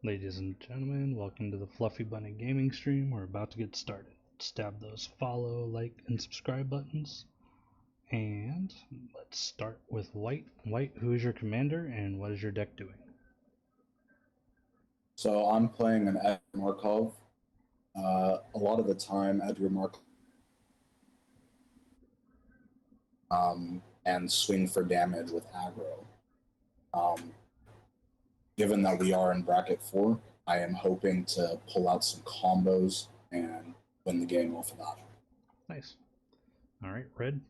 Ladies and gentlemen, welcome to the Fluffy Bunny Gaming Stream. We're about to get started. Stab those follow, like, and subscribe buttons. And let's start with White. White, who is your commander and what is your deck doing? So I'm playing an Edgar Markov. A lot of the time, Edgar Markov and swing for damage with aggro. Given that we are in bracket 4, I am hoping to pull out some combos and win the game off of that. Nice. Alright, Red.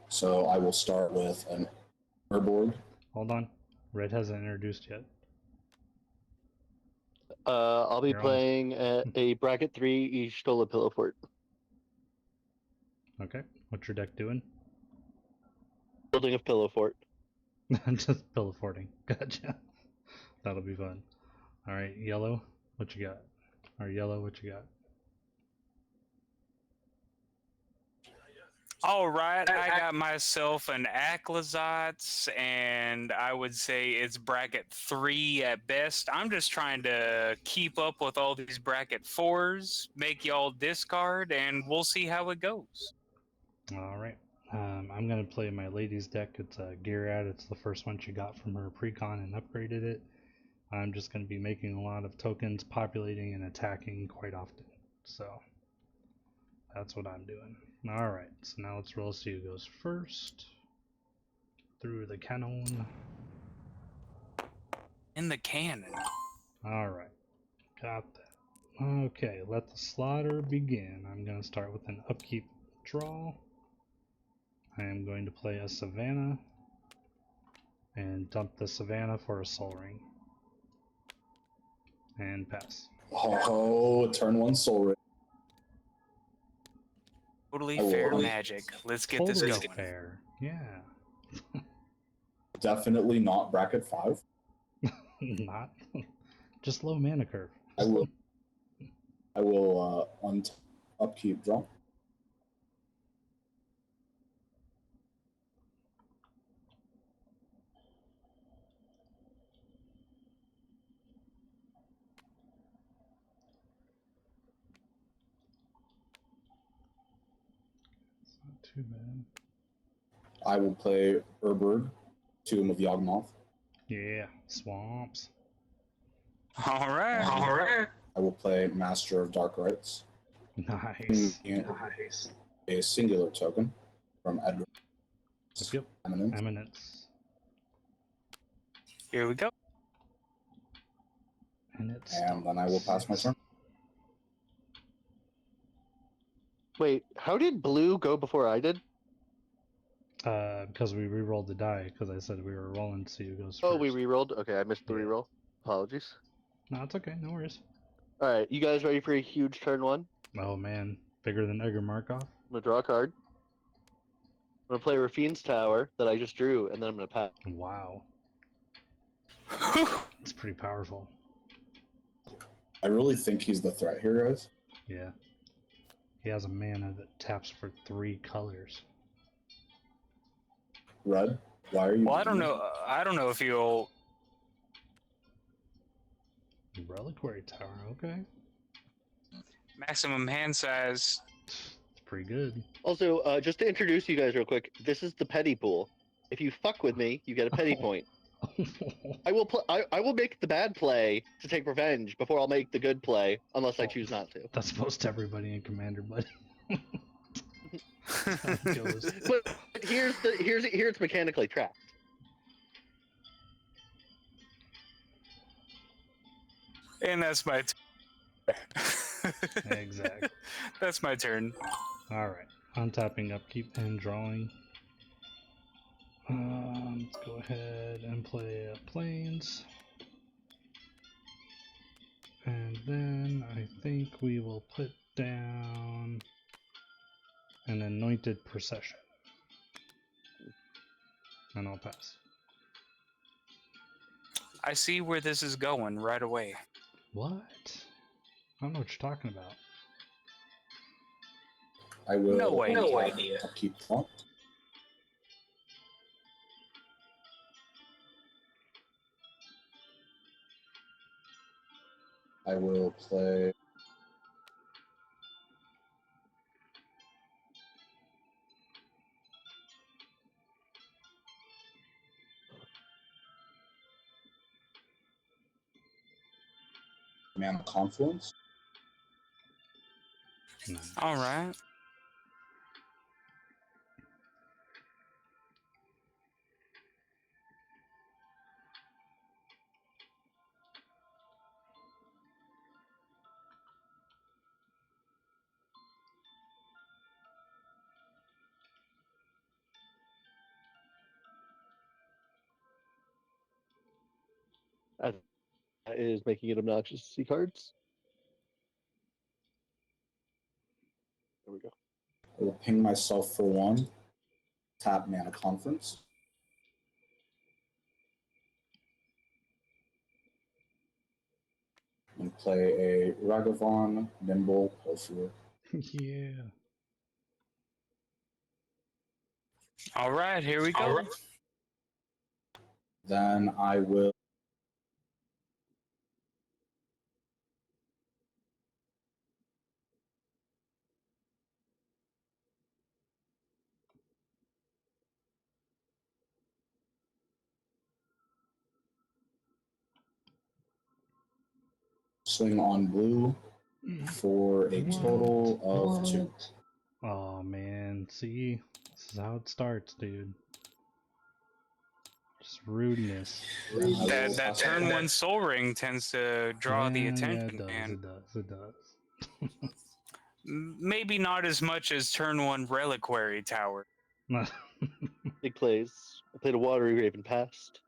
So I will start with an board. Hold on. Red hasn't introduced yet. I'll be playing a bracket 3 Yshtola Pillow Fort. Okay. What's your deck doing? Building a Pillow Fort. Just pillow forting. Gotcha. That'll be fun. Alright, Yellow, what you got? Or Yellow, what you got? All right, I got myself an Aclazota, and I would say it's bracket 3 at best. I'm just trying to keep up with all these bracket 4s, make y'all discard, and we'll see how it goes. All right. I'm going to play my lady's deck. It's a Ghired. It's the first one she got from her precon and upgraded it. I'm just going to be making a lot of tokens, populating and attacking quite often. So that's what I'm doing. All right. So now let's roll, see who goes first. Through the cannon. In the cannon. All right. Got that. Okay. Let the slaughter begin. I'm going to start with an upkeep draw. I am going to play a Savannah and dump the Savannah for a Soul Ring. And pass. Oh, turn 1 Soul Ring. Totally fair magic. Let's get this going. Fair. Yeah. Definitely not bracket 5. Not. Just low mana curve. I will upkeep draw. Too bad. I will play Urbird, Tomb of Yawgmoth. Yeah, swamps. All right. I will play Master of Dark Rites. Nice. Nice. A singular token from Edgar. Yep. Eminence. Here we go. And then I will pass my turn. Wait, how did blue go before I did? Because we re-rolled the die, because I said we were rolling to see who goes first. Oh, we re-rolled? Okay, I missed the re-roll. Apologies. No, it's okay, no worries. Alright, you guys ready for a huge turn 1? Oh man, bigger than Edgar Markov? I'm gonna draw a card. I'm gonna play Rafine's Tower that I just drew, and then I'm gonna pass. Wow. It's pretty powerful. I really think he's the threat here, guys. Yeah. He has a mana that taps for 3 colors. Red, why are you? Well, I don't know. I don't know if you'll. Reliquary Tower, okay. Maximum hand size. It's pretty good. Also, just to introduce you guys real quick, this is the petty pool. If you fuck with me, you get a petty point. I will make the bad play to take revenge before I'll make the good play, unless I choose not to. That's most everybody in Commander, buddy. But here's it's mechanically trapped. And that's my Exactly. That's my turn. Alright. Untapping, upkeep, and drawing. Let's go ahead and play Plains. And then I think we will put down an Anointed Procession. And I'll pass. I see where this is going right away. What? I don't know what you're talking about. I will. No idea. Upkeep draw. I will play Mana Confluence. Nice. All right. That is making it obnoxious to see cards. There we go. I will ping myself for 1. Tap Mana Conference. And play a Ragavan Nimble Pulsar. Yeah. All right, here we go. All right. Then I will swing on blue for a total of 2. Oh man, see, this is how it starts, dude. Just rudeness. Then I will That pass turn it. one Soul Ring tends to draw the Yeah, attention, it does. man. It does. It does. Maybe not as much as turn one Reliquary Tower. Big plays. I played a Watery Raven past.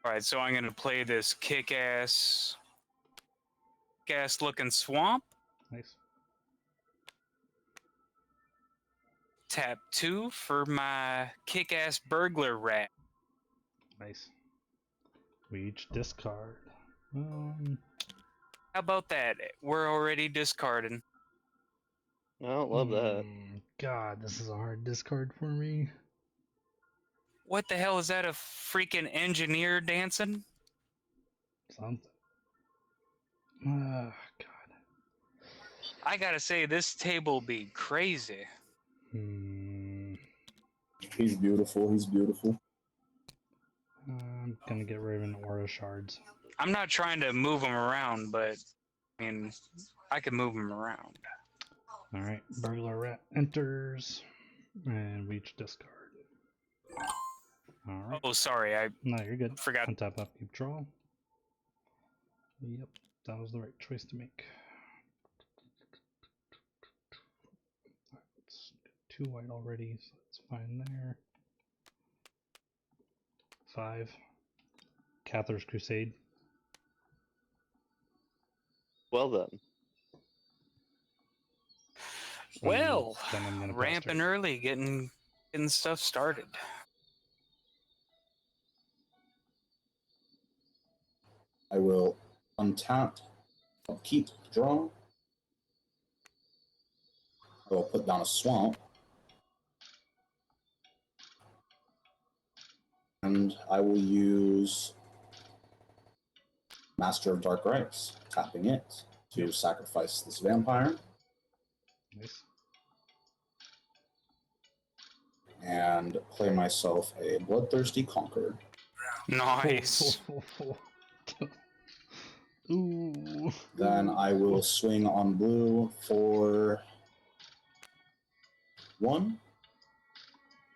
All right, so I'm gonna play this kick-ass looking swamp. Nice. Tap 2 for my kick-ass burglar rat. Nice. We each discard. How about that? We're already discarding. I don't love that. God, this is a hard discard for me. What the hell is that? A freaking engineer dancing? Something. God. I gotta say, this table be crazy. He's beautiful. He's beautiful. I'm gonna get Raven Aura shards. I'm not trying to move them around, but I mean, I can move them around. All right, burglar rat enters, and we each discard. All right. Oh, sorry, I No, you're good. forgot. Untap, upkeep, draw. Yep, that was the right choice to make. All right, it's 2 white already, so that's fine there. 5. Cather's Crusade. Well then. Well, then I'm gonna ramping early, getting stuff started. I will untap, upkeep, draw. I will put down a swamp. And I will use Master of Dark Rites, tapping it to sacrifice this vampire. Nice. And play myself a Bloodthirsty Conqueror. Nice. Ooh. Then I will swing on blue for 1.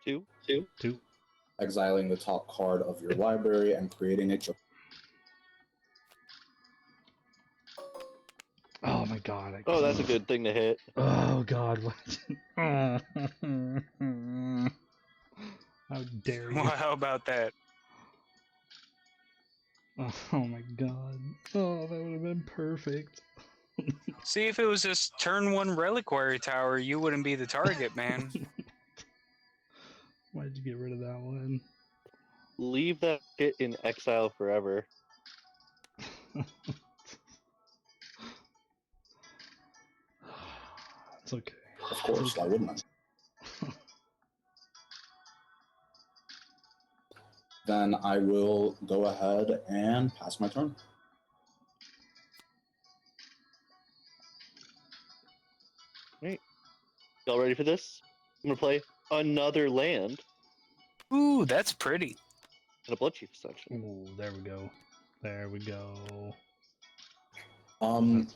2. Exiling the top card of your library and creating a joke. Oh my god. Oh, that's a good thing to hit. Oh god, what? How dare you? Well, how about that? Oh my god. Oh, that would have been perfect. See, if it was just turn one Reliquary Tower, you wouldn't be the target, man. Why'd you get rid of that one? Leave that shit in exile forever. It's okay. Of course, why wouldn't I? Then I will go ahead and pass my turn. Y'all ready for this? I'm gonna play another land Ooh, that's pretty. and a bloodchief section. Ooh, there we go. There we go.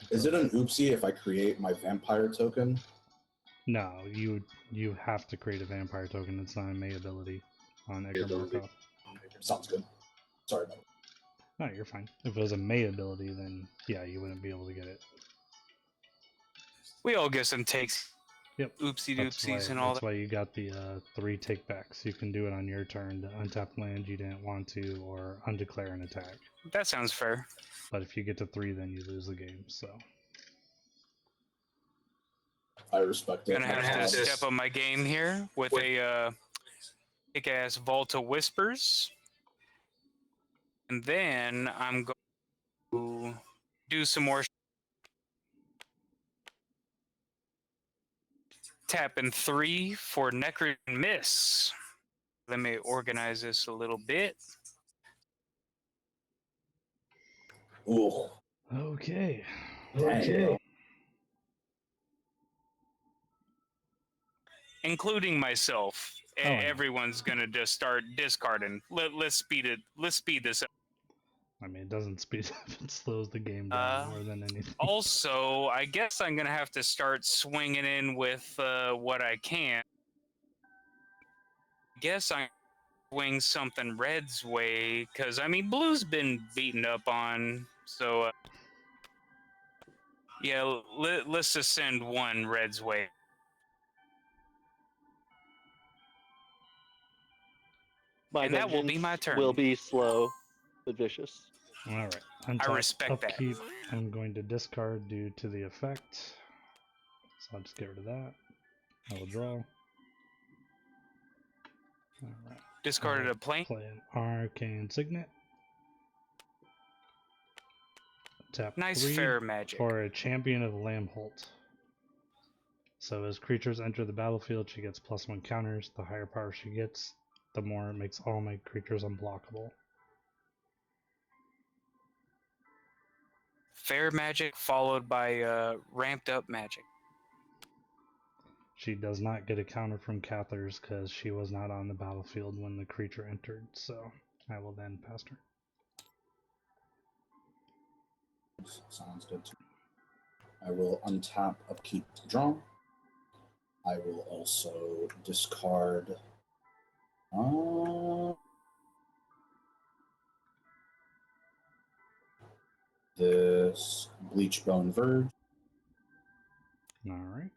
Is it an oopsie if I create my vampire token? No, you have to create a vampire token. It's not a May ability on Edgar Ability. Markov. Sounds good. Sorry about it. No, you're fine. If it was a May ability, then yeah, you wouldn't be able to get it. We all get some takes. Yep. Oopsie That's why, doopsies and all that's that. why you got the 3 takebacks. You can do it on your turn to untap land you didn't want to, or undeclare an attack. That sounds fair. But if you get to 3, then you lose the game. So I respect it. Gonna have to step up my game here with a kick-ass Volta Whispers. And then I'm going to do some more tapping 3 for Necro Miss. Let me organize this a little bit. Ooh. okay. Okay. Including myself. Oh, I know. Everyone's gonna just start discarding. Let's speed it. Let's speed this up. I mean, it doesn't speed up; it slows the game down more than anything. Also, I guess I'm gonna have to start swinging in with what I can. I guess I'm swing something Red's way, because I mean Blue's been beaten up on. So yeah, let's just send one Red's way. My And that will be vengeance my turn. will be slow but vicious. All right. I Untap, respect that. upkeep. I'm going to discard due to the effect. So I'll just get rid of that. I will draw. All right. Discarded I'll a plane. play an Arcane Signet. Tap Nice 3 fair magic. for a Champion of Lambholt. So as creatures enter the battlefield, she gets +1 counters. The higher power she gets, the more it makes all my creatures unblockable. Fair magic followed by ramped up magic. She does not get a counter from Cathars because she was not on the battlefield when the creature entered, so I will then pass her. Sounds good to me. I will untap, upkeep, draw. I will also discard. This Bleachbone Verge. All right.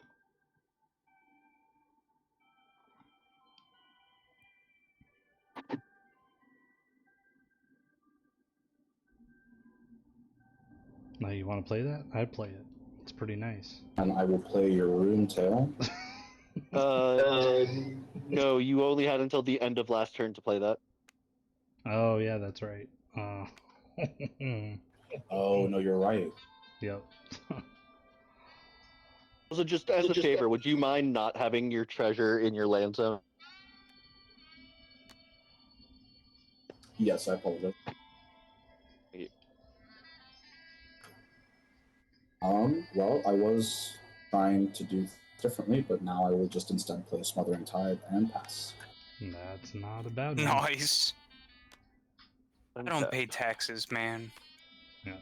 Now you want to play that? I'd play it. It's pretty nice. And I will play your Rune Tail. No, you only had until the end of last turn to play that. Oh yeah, that's right. Oh, no, you're right. Yep. Also, just as a favor, would you mind not having your treasure in your land zone? Yes, I apologize. Well, I was trying to do differently, but now I will just instead play Smothering Tide and pass. That's not a bad one. Nice. I don't pay taxes, man. Yeah.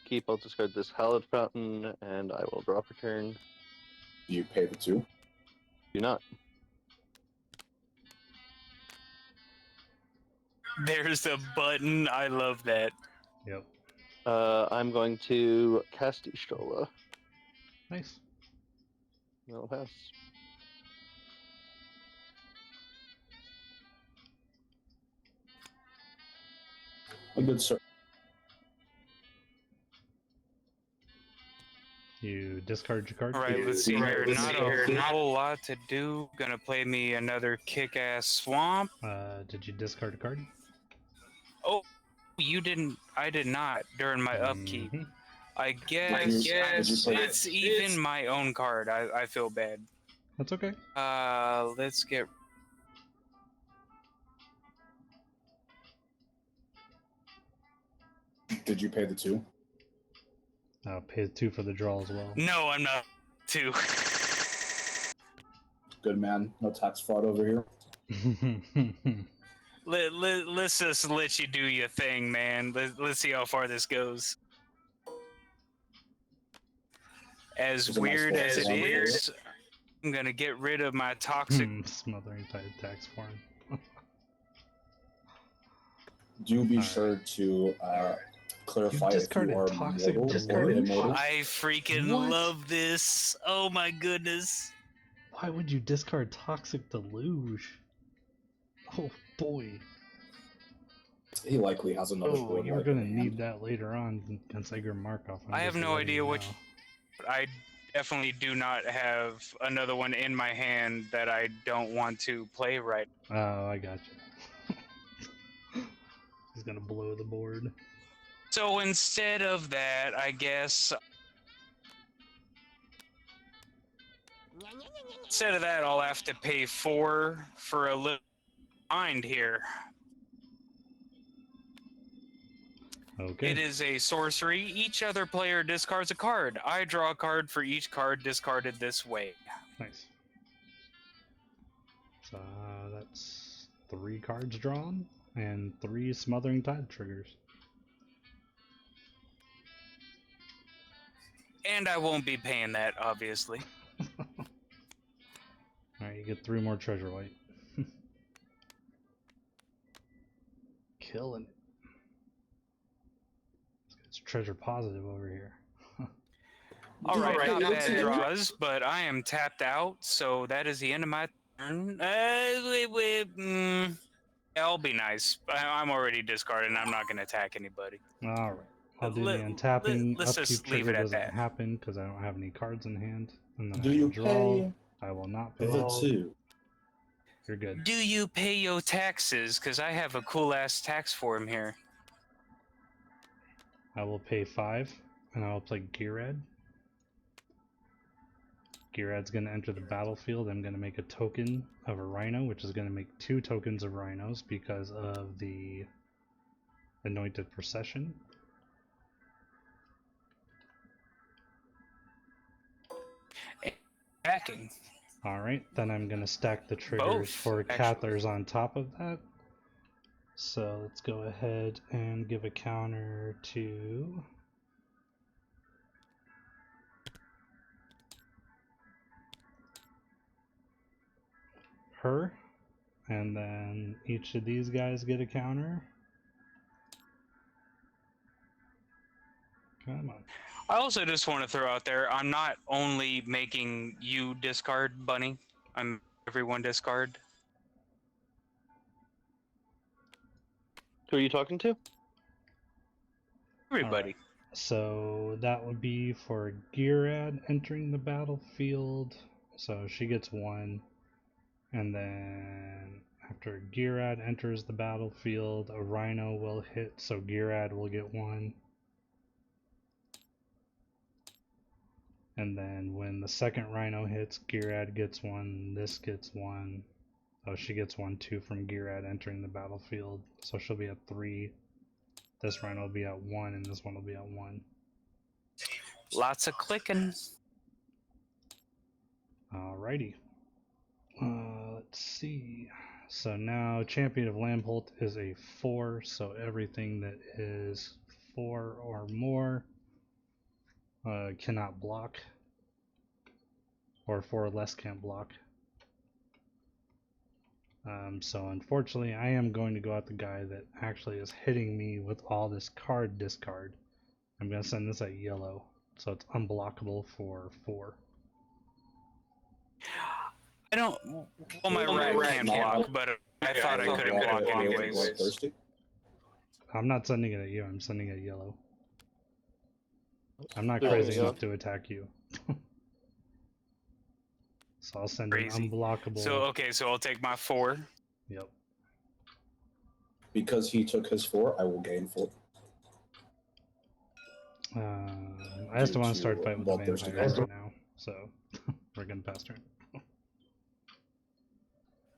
Keep, I'll discard this Hallowed Fountain, and I will drop a turn. Do you pay the 2? Do not. There's a button. I love that. Yep. I'm going to cast Yshtola. Nice. I'll pass. A good sir. You discard your card. All right, let's see here. Not a whole lot to do. Gonna play me another kick-ass swamp. Did you discard a card? Oh, you didn't. I did not during my upkeep. Mhm. I guess play- it's even my own card. I feel bad. That's okay. Let's get. Did you pay the 2? Pay 2 for the draw as well. No, I'm not. 2. Good man. No tax fraud over here. Let's just let you do your thing, man. Let's see how far this goes. As It's a nice weird little as it one. is, I'm gonna get rid of my toxic. Smothering Tide tax foreign. Do be Alright. sure to clarify You if discarded you are Toxic mortal or Deluge? immortal. I freaking What? love this. Oh my goodness. Why would you discard Toxic Deluge? Oh boy. He likely has another Oh, board you're wipe gonna in need hand. that later on against Edgar Markov. I have no idea what. I definitely do not have another one in my hand that I don't want to play right. Oh, I got you. He's gonna blow the board. So instead of that, I guess. Instead of that, I'll have to pay 4 for a little mind here. Okay. It is a sorcery. Each other player discards a card. I draw a card for each card discarded this way. Nice. So that's 3 cards drawn and 3 Smothering Tide triggers. And I won't be paying that, obviously. Alright, you get 3 more treasure white. Killing it. It's treasure positive over here. Alright, not let's bad see. draws, but I am tapped out, so that is the end of my turn. I'll be nice. I'm already discarded, and I'm not going to attack anybody. Alright. I'll do the Let- untapping. let's Upkeep just leave trigger it at doesn't that. happen because I don't have any cards in hand. And then Do I you draw. pay I will not pay. the 2? You're good. Do you pay your taxes? Because I have a cool-ass tax form here. I will pay 5, and I will play Ghired. Ghired's going to enter the battlefield. I'm going to make a token of a rhino, which is going to make 2 tokens of rhinos because of the Anointed Procession. Backing. Alright, then I'm going to stack the triggers Both, for actually. Cather's on top of that. So let's go ahead and give a counter to her, and then each of these guys get a counter. Come on. I also just want to throw out there, I'm not only making you discard, Bunny. I'm everyone discard. Who are you talking to? Everybody. So that would be for Ghired entering the battlefield. So she gets 1. And then after Ghired enters the battlefield, a rhino will hit, so Ghired will get 1. And then when the second rhino hits, Ghired gets 1, this gets 1. Oh, she gets 1 too from Ghired entering the battlefield. So she'll be at 3. This rhino will be at 1, and this one will be at 1. Lots of clicking. Alrighty. Let's see. So now Champion of Lamholt is a 4, so everything that is 4 or more cannot block, or 4 or less can't block. So unfortunately, I am going to go at the guy that actually is hitting me with all this card discard. I'm going to send this at yellow, so it's unblockable for 4. I don't. Well, my rat can block, but I thought I couldn't block anyways. Thirsty? I'm not sending it at you, I'm sending it at yellow. I'm not There crazy you go. enough to attack you. So I'll send an Crazy. unblockable. So okay, so I'll take my 4. Yep. Because he took his 4, I will gain 4. I just Due want to to start fight with the bloodthirsty vampires guys. right now, so we're getting past turn.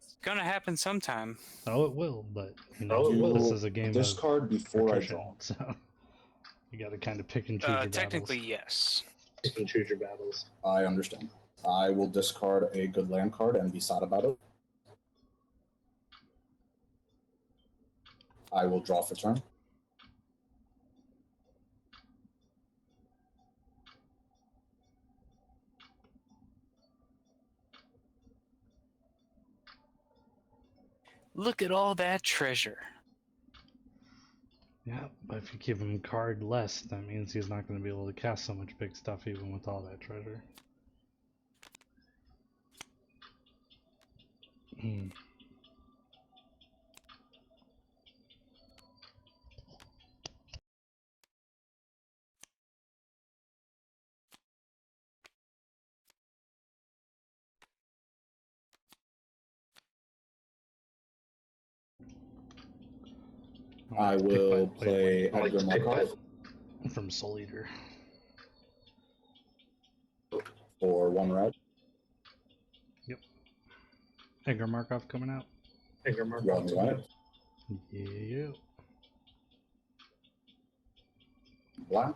It's gonna happen sometime. Oh, it will, but you know, You this is a game discard of before I attrition, draw. so You got to kind of pick and choose your Technically, battles. yes. You can choose your battles. I understand. I will discard a good land card and be sad about it. I will draw for turn. Look at all that treasure. Yeah, but if you give him card less, that means he's not going to be able to cast so much big stuff even with all that treasure. I will play I like Edgar to pick Markov from Soul Eater. for 1 red. Yep. Edgar Markov coming out. Edgar Markov 1 coming white. out. Yeah. Black.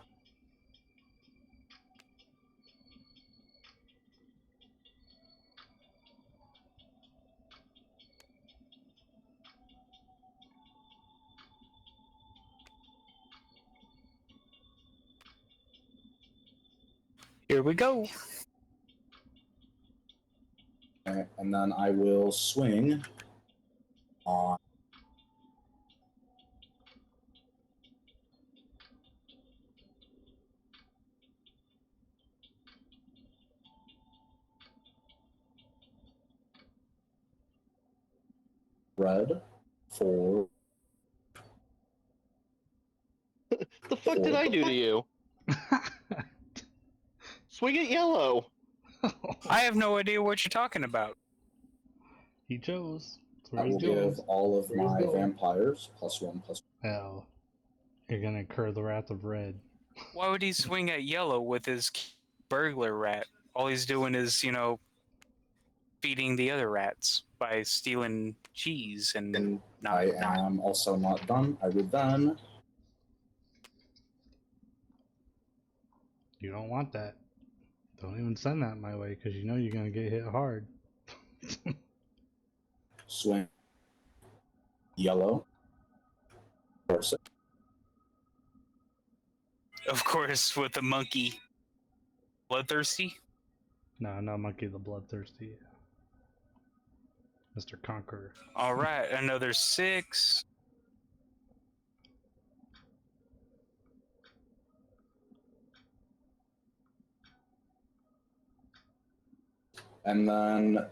Here we go. And then I will swing on red for The fuck did I do to you? Swing it yellow. I have no idea what you're talking about. He chose. That's I where he's will going. give all of Where he's my going. vampires +1/+1. Oh. You're going to incur the wrath of red. Why would he swing at yellow with his burglar rat? All he's doing is, feeding the other rats by stealing cheese and And not. I am also not done. I will then You don't want that. Don't even send that my way because you know you're going to get hit hard. swing yellow for 6. Of course, with the monkey. Bloodthirsty? No, not Monkey the Bloodthirsty. Mr. Conqueror. All right, another 6. And then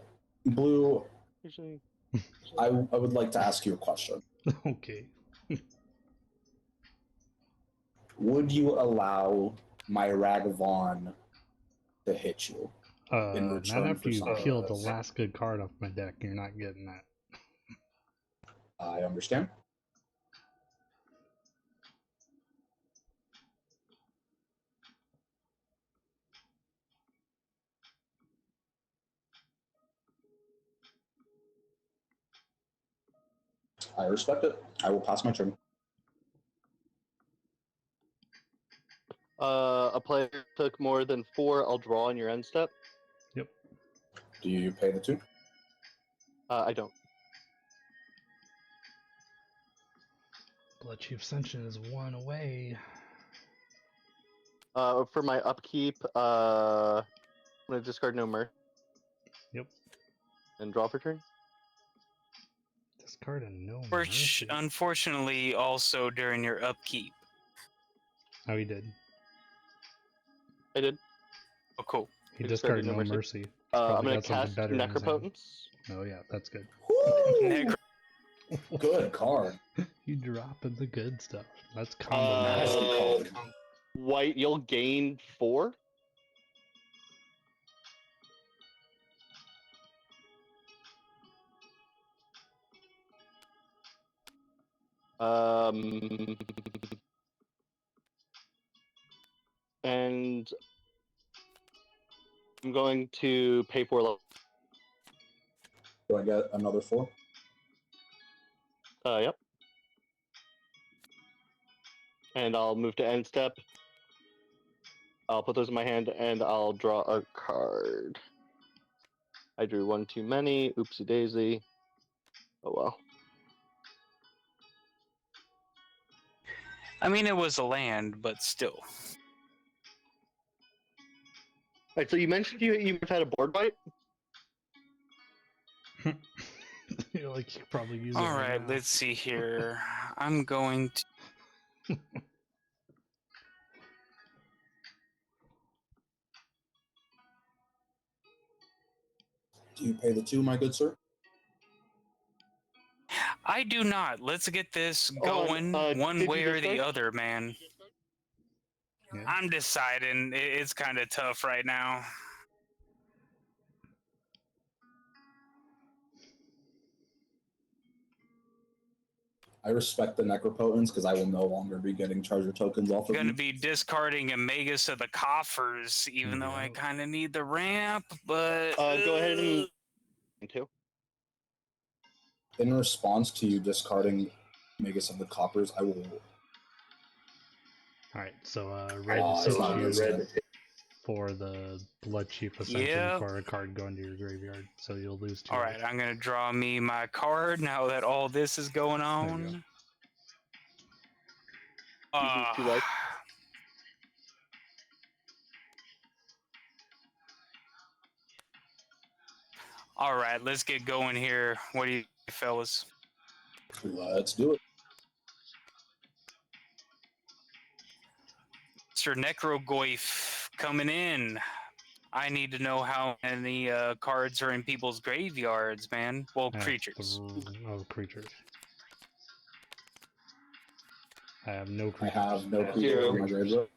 blue, Usually, I would like to ask you a question. Okay. Would you allow my Ragavon to hit you? In Not return after for you something peeled the else. last good card off my deck. You're not getting that. I understand. I respect it. I will pass my turn. a player took more than 4, I'll draw on your end step. Yep. Do you pay the 2? I don't. Blood Chief Ascension is 1 away. For my upkeep, I'm gonna discard No Mercy. Yep. And draw for turn. Discard a No Which, Mercy. unfortunately, also during your upkeep. Oh, he did. I did. Oh, cool. He I discarded discarded No No Mercy. Mercy. I'm Probably gonna got something cast better in his hand. Necropotence. Oh yeah, that's good. Necro- Good card. You dropping the good stuff. That's combo master. White, you'll gain 4. And I'm going to pay 4. Do I get another 4? Yep. And I'll move to end step. I'll put those in my hand and I'll draw a card. I drew one too many. Oopsie daisy. Oh well. I mean, it was a land, but still. Alright, so you mentioned you've had a board wipe? You're like, you probably use it All right right, now. let's see here. I'm going to. Do you pay the 2, my good sir? I do not. Let's get this Hold going on, one did way you or the discard? other, man. Yeah. I'm deciding. It's kind of tough right now. I respect the Necropotence because I will no longer be getting treasure tokens off I'm of going to you. be discarding a Magus of the Coffers, even though I Yeah. kind of need the ramp, but... Go ahead and two. In response to you discarding Magus of the Coppers, I will. Alright, so red it's hits not you good. for the Blood Chief Ascension Yeah. for a card going to your graveyard, so you'll lose 2. All right, I'm going to draw me my card now that all this is going There you on. You lose 2 life. All right, let's get going here. What do you fellas? Let's do it. Mr. Necrogoyf coming in. I need to know how many cards are in people's graveyards, man. Well, creatures. Creatures. I have no I creatures. have no creatures Zero. in my graveyard.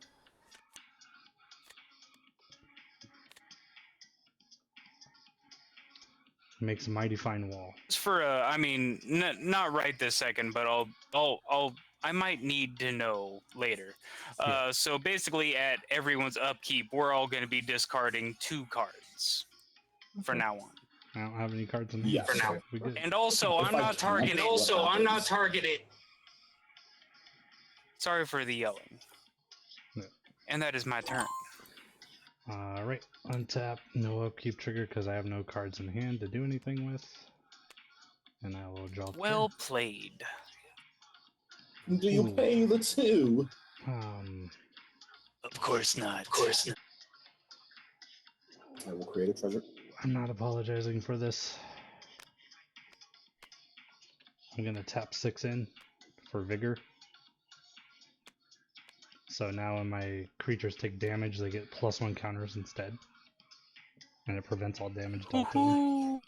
Makes a mighty fine wall. Just for I mean, not right this second, but I might need to know later. Yeah. So basically, at everyone's upkeep, we're all going to be discarding 2 cards for now on. I don't have any cards in hand. Yes. For now. We good. And also, If I'm I not can't, targeting. what happens? Sorry for the yelling. No. And that is my turn. Alright, untap, no upkeep trigger because I have no cards in hand to do anything with. And I will draw the Well played. Do you Ooh. pay the 2? Of course not. I will create a treasure. I'm not apologizing for this. I'm gonna tap 6 in for vigor. So now when my creatures take damage, they get +1 counters instead. And it prevents all damage dealt to them.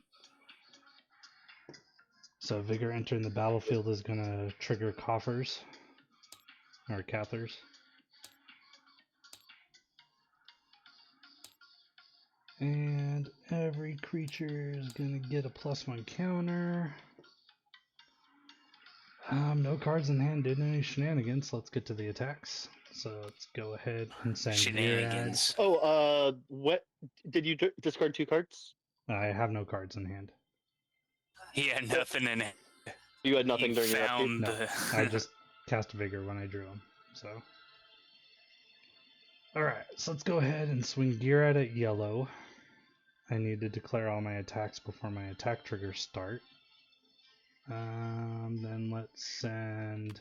So vigor entering the battlefield is gonna trigger coffers. Or Cathars. And every creature is gonna get a +1 counter. No cards in hand did any shenanigans. Let's get to the attacks. So let's go ahead and send Ghired. Shenanigans. Oh, what did you discard 2 cards? I have no cards in hand. He had nothing in it. You had nothing He during your upkeep. found No, the... I just cast vigor when I drew them. So, all right. So let's go ahead and swing Ghired at yellow. I need to declare all my attacks before my attack triggers start. Then let's send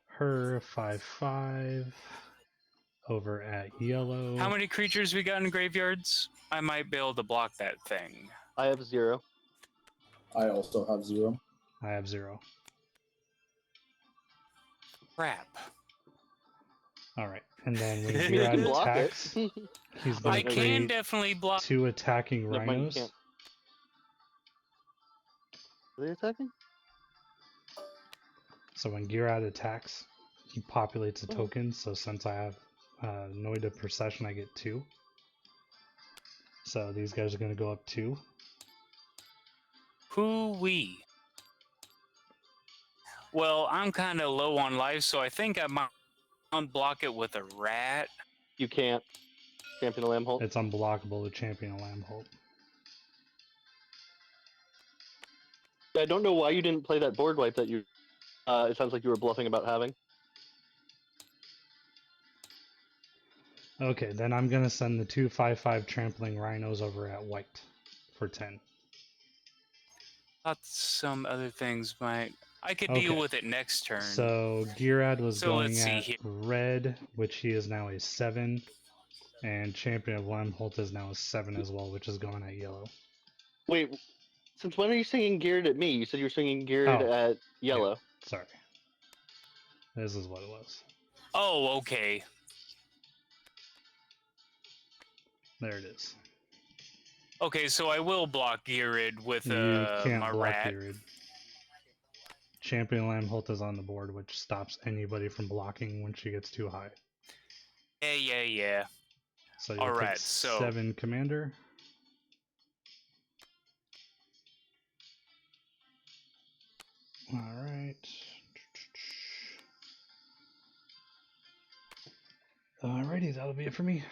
her 5/5 over at yellow. How many creatures we got in graveyards? I might be able to block that thing. I have 0. I also have 0. I have 0. Crap. All right, and then when You can Ghired block it. attacks, he's I going to can create definitely block. 2 attacking Never mind, you rhinos. can't. Are they attacking? So when Ghired attacks, he populates a token. So since I have Noida Procession, I get 2. So these guys are going to go up 2. Hoo-wee. Well, I'm kind of low on life, so I think I might unblock it with a rat. You can't. Champion of Lambholt. It's unblockable with Champion of Lambholt. I don't know why you didn't play that board wipe that you. It sounds like you were bluffing about having. Okay, then I'm gonna send the 2/5/5 trampling rhinos over at white for 10. Thought some other things might. I could Okay. deal with it next turn. So Ghired was So let's going see at here. red, which he is now a 7, and Champion of Limholt is now a 7 as well, which is going at yellow. Wait, since when are you singing Ghired at me? You said you were singing Ghired Oh, at yellow. Yeah, sorry. This is what it was. Oh, okay. There it is. Okay, so I will block Ghired with You can't my block rat. Ghired. Champion Limholt is on the board, which stops anybody from blocking when she gets too high. Yeah. So you'll Alright, take so 7 commander. Alright. Alrighty, that'll be it for me.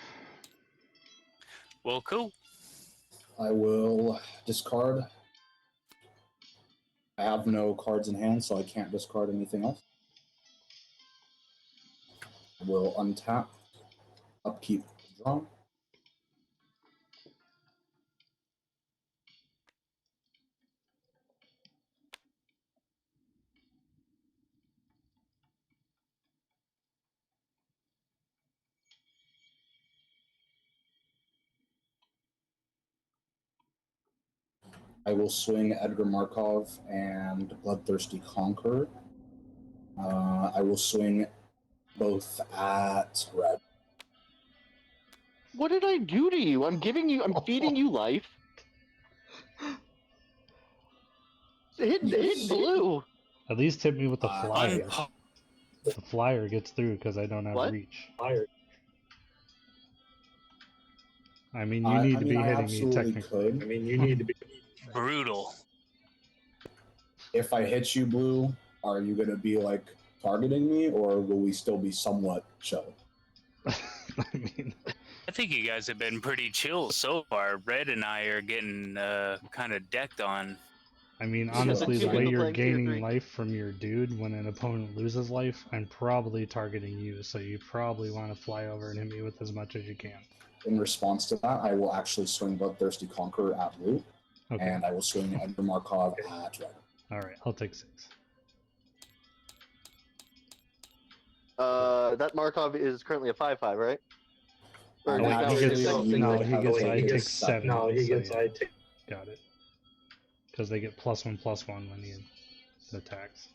well, cool. I will discard. I have no cards in hand, so I can't discard anything else. I will untap, upkeep, draw. I will swing Edgar Markov and Bloodthirsty Conqueror. I will swing both at red. What did I do to you? I'm feeding you life. Hit blue. At least hit me with the flyer. Unpo- The flyer gets through because I don't have What? reach. Fire. I mean, you need to be I hitting me absolutely technically. could. I mean, you need to be. brutal. If I hit you, blue, are you going to be like targeting me, or will we still be somewhat chill? I mean, I think you guys have been pretty chill so far. Red and I are getting kind of decked on. Honestly, the Keeping way the you're playing tier gaining 3. life from your dude when an opponent loses life, I'm probably targeting you, so you probably want to fly over and hit me with as much as you can. In response to that, I will actually swing Bloodthirsty Conqueror at blue, Okay. and I will swing Edgar Markov at red. Alright, I'll take 6. That Markov is currently a 5/5, right? Or I'm now actually it's looking no, to he have gets it I hit take 7. 7. No, he so gets. yeah, I take. got it. Because they get +1/+1 when he attacks.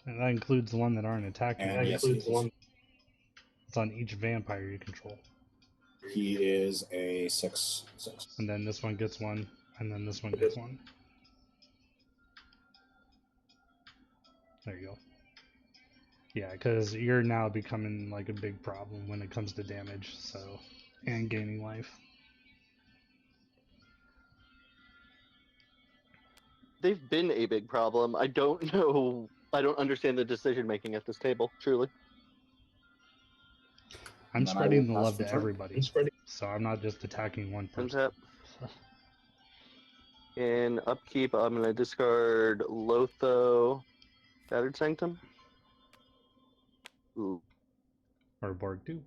And that includes the one that aren't attacking. And That yes, includes he is. one. It's on each vampire you control. He is a 6/6. And then this one gets 1, and then this one gets 1. There you go. Yeah, because you're now becoming like a big problem when it comes to damage, so, and gaining life. They've been a big problem. I don't know. I don't understand the decision making at this table. Truly. I'm And then I spreading will the pass love the to turn. everybody, I'm spreading. so I'm not just attacking one person. Untap. In upkeep, I'm going to discard Lotho, Shattered Sanctum. Ooh, Or Borg 2.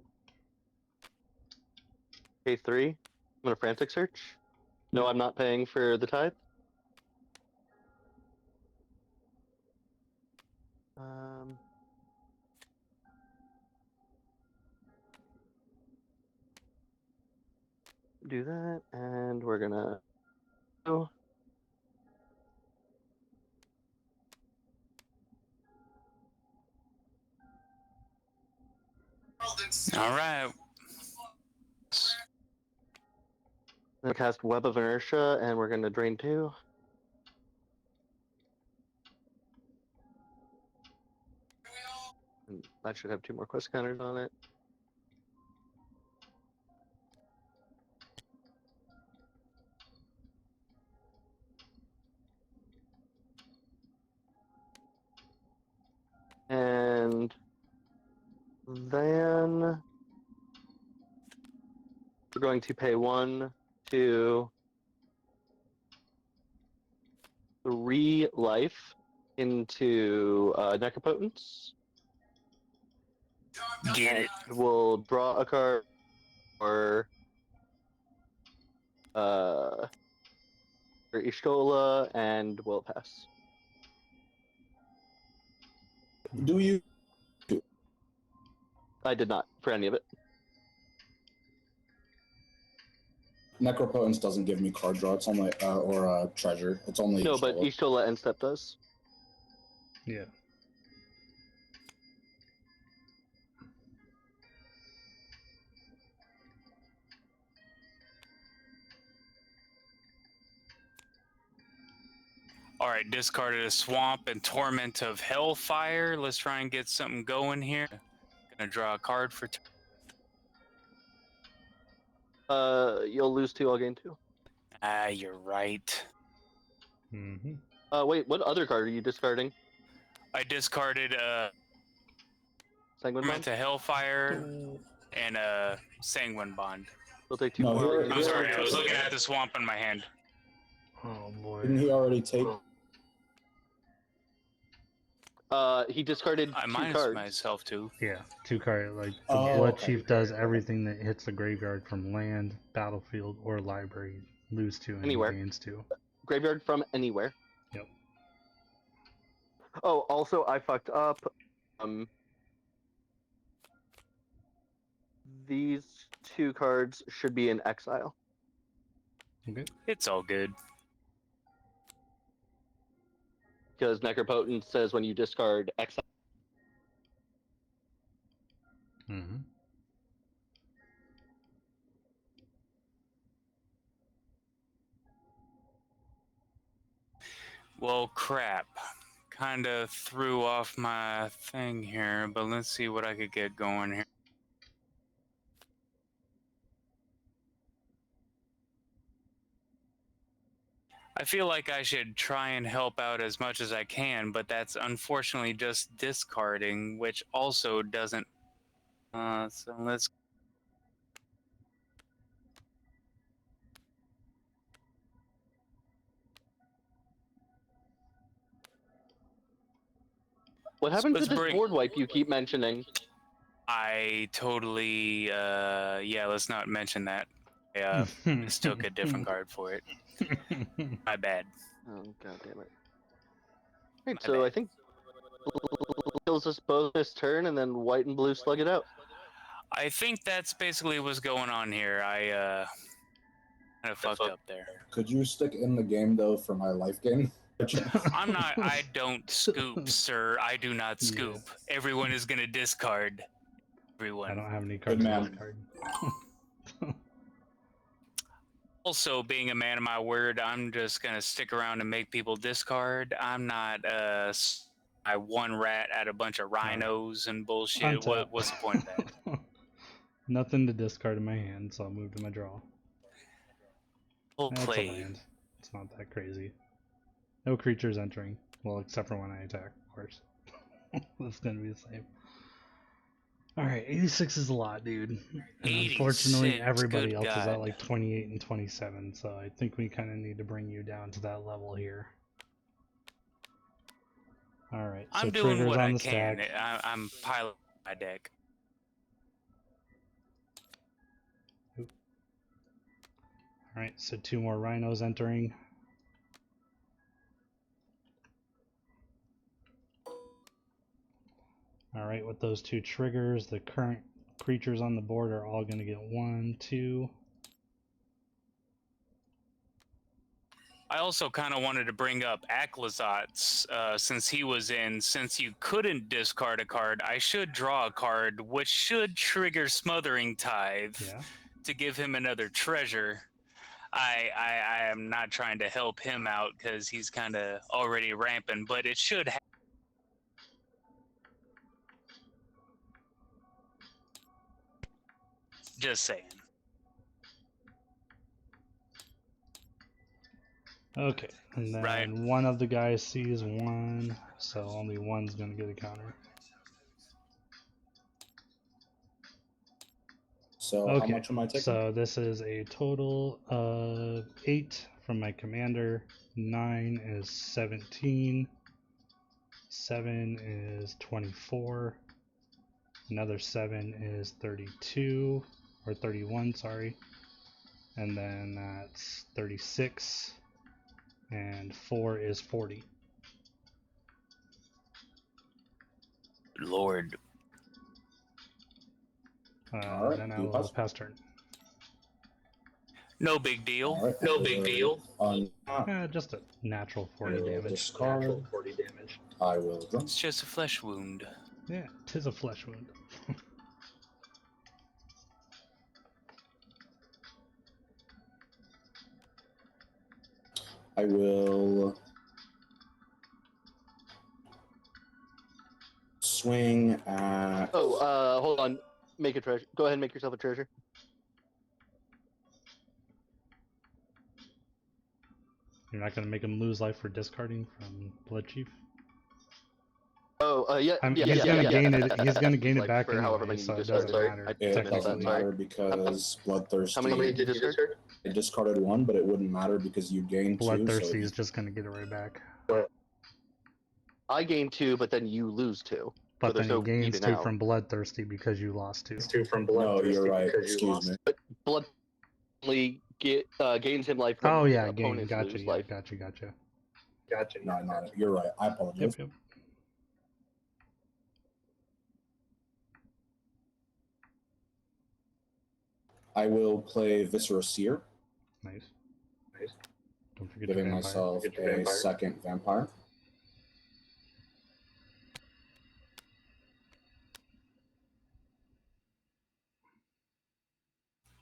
K3. I'm going to Frantic Search. No, I'm not paying for the tithe. Do that, and we're going to go. All right. Then cast Web of Inertia, and we're going to drain 2. And that should have 2 more quest counters on it. And then we're going to pay 1, 2, 3 life into Necropotence. Get it. We'll draw a card for Yshtola, and we'll pass. Do you? I did not for any of it. Necropotence doesn't give me card draw. It's only or treasure. It's only No, but Yshtola. Yshtola end step does. Yeah. Alright, discarded a Swamp and Torment of Hellfire. Let's try and get something going here. Gonna draw a card for... You'll lose 2, I'll gain 2. Ah, you're right. Mm-hmm. Wait, what other card are you discarding? I discarded Sanguine Torment Bond? of Hellfire and Sanguine Bond. We'll take 2 No, more. here- I'm sorry, I was looking at the Swamp in my hand. Oh boy. Didn't he already take? He discarded I 2 minus cards. myself too. Yeah, 2 card. Like the Oh, Blood okay. Chief does everything that hits the graveyard from land, battlefield, or library. Lose 2 and Anywhere. he gains 2. Graveyard from anywhere. Yep. Oh, also, I fucked up. These 2 cards should be in exile. Okay. It's all good. Because Necropotent says when you discard exile. Mm-hmm. Well, crap. Kind of threw off my thing here, but let's see what I could get going here. I feel like I should try and help out as much as I can, but that's unfortunately just discarding, which also doesn't... so let's... What happened Let's to this bring- board wipe you keep mentioning? I totally... yeah, let's not mention that. I mistook a different card for it. My bad. Oh, god damn it. Right, My so bad. I think kills us both this turn, and then white and blue slug it out. I think that's basically what's going on here. I kind of fucked up there. Could you stick in the game though for my life gain? I'm not. I don't scoop, sir. I do not scoop. Everyone is gonna discard. I Everyone. don't have any cards to man. discard. Also, being a man of my word, I'm just gonna stick around and make people discard. I'm not. I one rat at a bunch of rhinos and bullshit. Untap. What's the point of that? Nothing to discard in my hand, so I'll move to my draw. We'll That's a play. land. It's not that crazy. No creatures entering. Well, except for when I attack, of course. That's gonna be the same. Alright, 86 is a lot, dude. And unfortunately, 86, everybody good else is God. at like 28 and 27, so I think we kind of need to bring you down to that level here. Alright, so I'm doing triggers what on I the can. stack. I'm piloting my deck. Alright, so 2 more rhinos entering. Alright, with those 2 triggers, the current creatures on the board are all going to get 1, 2. I also kind of wanted to bring up Aclazot's, since he was in. Since you couldn't discard a card, I should draw a card, which should trigger Smothering Tithe Yeah. to give him another treasure. I am not trying to help him out because he's kind of already rampant, but it should just saying. Okay, and then Right. one of the guys sees 1, so only one's going to get a counter. So how Okay, much am I taking? so this is a total of 8 from my commander, 9 is 17, 7 is 24, Another 7 is 32, or 31, sorry. And then that's 36, and 4 is 40. Lord. Alright, Then I you will pass. pass turn. No big deal. Alright, No big deal. Just a natural I 40 will damage. discard. Natural 40 damage. I will draw. It's just a flesh wound. Yeah, 'tis a flesh wound. I will swing at. Oh, hold on. Make a treasure. Go ahead and make yourself a treasure. You're not going to make him lose life for discarding from Blood Chief? Oh, yeah. He's going to gain it. He's going to gain it Like, back for however anyway, many so you it discard. doesn't Sorry, matter. I It technically doesn't said, sorry. matter because Bloodthirsty. How many did you discard? I discarded 1, but it wouldn't matter because you gained 2. Bloodthirsty So is just going to get it right back. I gain 2, but then you lose 2. But so then he no gains even 2 out. from Bloodthirsty because you lost 2. It's 2 from no, Bloodthirsty you're right. because you Excuse lost. me. Blood only gains him life. Oh when yeah, the gain. opponents Gotcha. lose Yeah, life. gotcha. Gotcha. No, not it. You're right. I apologize. Yep. I will play Viscera Seer, Nice. Nice. Don't forget giving your vampire. myself Get your a vampire. second vampire.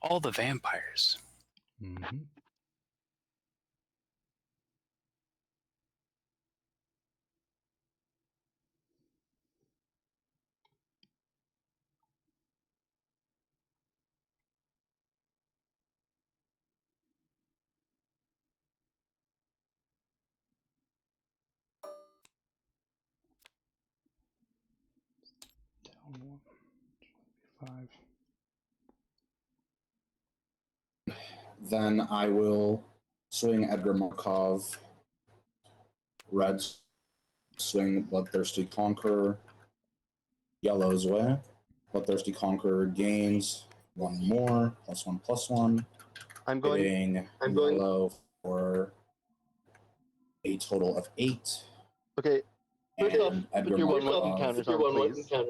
All the vampires. Mm-hmm. Down 1, 5. Then I will swing Edgar Markov. Red swing Bloodthirsty Conqueror. Yellow's way. Bloodthirsty Conqueror gains 1 more, +1/+1. I'm going. Hitting yellow for a total of 8. Okay. First off, And put Edgar your one Markov weapon counters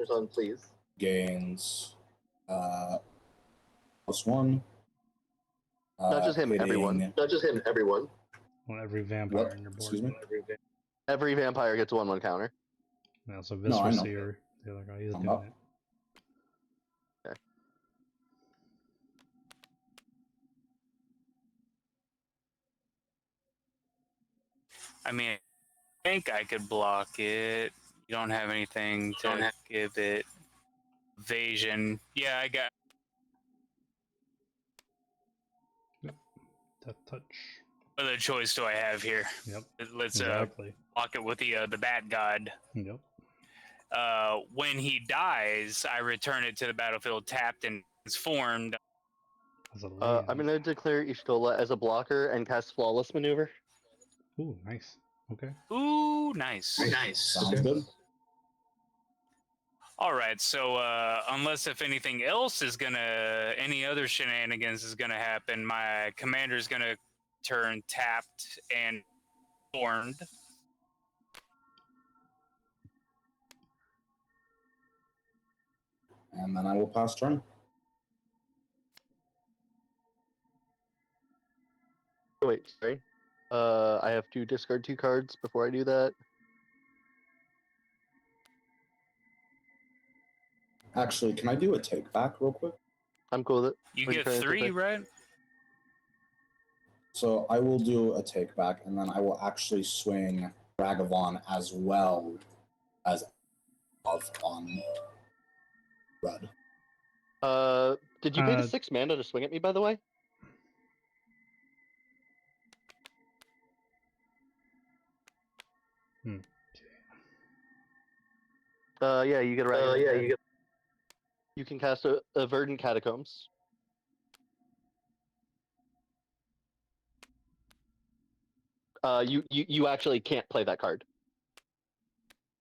on, please. gains +1. Not just him, hitting- everyone. Not just him, everyone. Well, every vampire What? on your board. Excuse me? Every vampire gets a 1/1 counter. Yeah, so No, I Viscera know. Seer, the other guy, he's I'm doing up. it. I mean, I think I could block it. You don't have anything to give it evasion. Yeah, I got. Death touch. What other choice do I have here? Yep. Let's Exactly. block it with the bat god. Yep. When he dies, I return it to the battlefield tapped and transformed. As a land. I'm going to declare Yshtola as a blocker and cast Flawless Maneuver. Ooh, nice. Okay. Ooh, nice. Sounds good. All right, so unless if anything else is any other shenanigans is gonna happen, my commander is gonna turn tapped and formed. And then I will pass turn. Wait, sorry. I have to discard 2 cards before I do that. Actually, can I do a take back real quick? I'm cool with it. You When get turn is 3, okay. right? So I will do a take back, and then I will actually swing Ragavan as well as on red. Did you pay the 6 mana to swing at me, by the way? Yeah, you get a Ragavan. You can cast a Verdant Catacombs. You actually can't play that card.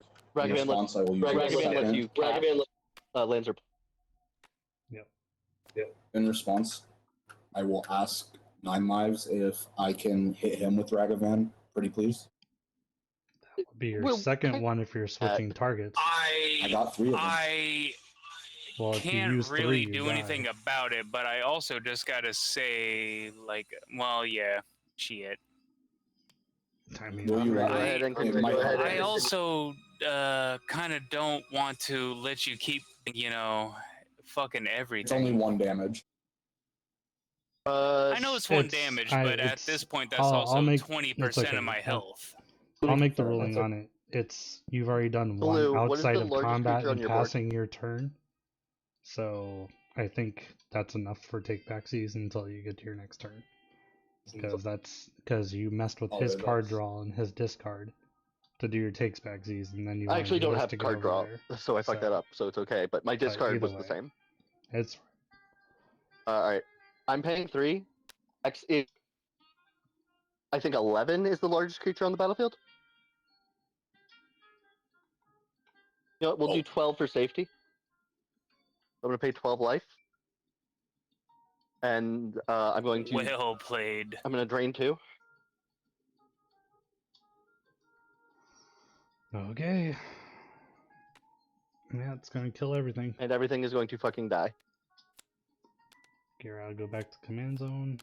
In Ragavan response, I will use a lets second. you cast. lands are. In response, I will ask Nine Lives if I can hit him with Ragavan, pretty please. Would be your Well, second kind- one if you're switching targets. I got 3 of them. I Well, if you can't use really 3, do you die. anything about it, but I also just gotta say, like, well, yeah, shit. I mean, Will you alright. Go ahead and it continue. might Go ahead help. and I also kind of don't want to let you keep, fucking It's everything. only 1 damage. I know it's one It's- damage, I- but at it's- this point, that's I'll also make- 20% okay. of my health. I'll make the Fair, ruling that's on it. It's you've already done Blue, one what is outside the of largest combat creature on and your board? passing your turn. So I think that's enough for take backsies until you get to your next turn. Because you messed with Oh, his it card is. draw and his discard to do your takes backsies, and then you I wanna actually do don't this have to get card over draw, there. so I fucked that up. So it's okay. But my discard either was the way. same. It's All right, I'm paying 3. I think 11 is the largest creature on the battlefield. You know what, we'll do 12 for safety. I'm gonna pay 12 life, and I'm going to. Well played. I'm gonna drain 2. okay. Yeah, it's gonna kill everything. And everything is going to fucking die. Ghired, go back to command zone.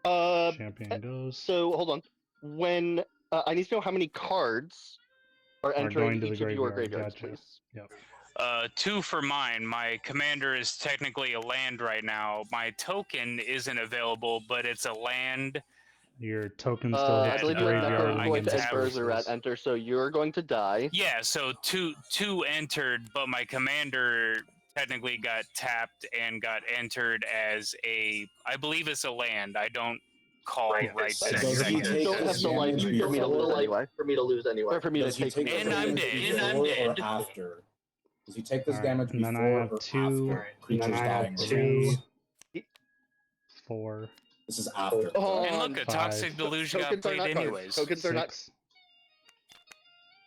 Uh, Champion goes. so hold on. When I need to know how many cards are entering going to the each of your graveyard, graveyards, gotcha. please. 2 for mine. My commander is technically a land right now. My token isn't available, but it's a land. Your token still I hits the believe you have graveyard Necro and going then to Ed disperses. Berzer at enter, so you're going to die. Yeah, so two entered, but my commander technically got tapped and got entered as I believe it's a land. I don't call right Does this he second. take Don't have this the life damage for me to before lose or- anyway. For me to lose anyway. Or for me to Does he take. take And this I'm damage dead. before And I'm or dead. after? Does he take this Alright, damage and then I before have or 2, after creatures dying? have remains? 4, This is after. Oh, And look, a toxic 5, delusion got tokens are played not cards. anyways. Tokens are not. 6,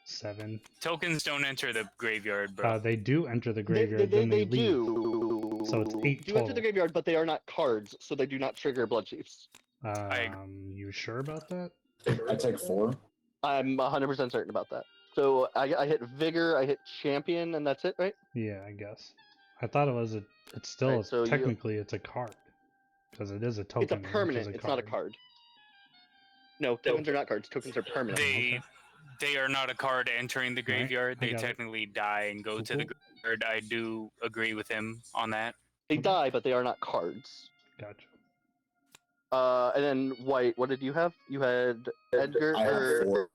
7. Tokens don't enter the graveyard, bro. They do enter the They, graveyard, then they leave. do. So it's 8 do enter the total. graveyard, but they are not cards, so they do not trigger blood chiefs. You sure about that? I take 4. I'm 100% certain about that. So I hit Vigor, I hit Champion, and that's it, right? Yeah, I guess. I thought it was it's still Right, so technically it's a card. Because it is a token. It's a permanent. which is It's not a card. No, tokens are not cards. Tokens are permanent. They are not a card entering the Alright, graveyard. I They got it. technically die and go to the Cool. graveyard. I do agree with him on that. They Okay. die, but they are not cards. Gotcha. And then White, what did you have? You had Edgar. I have 4.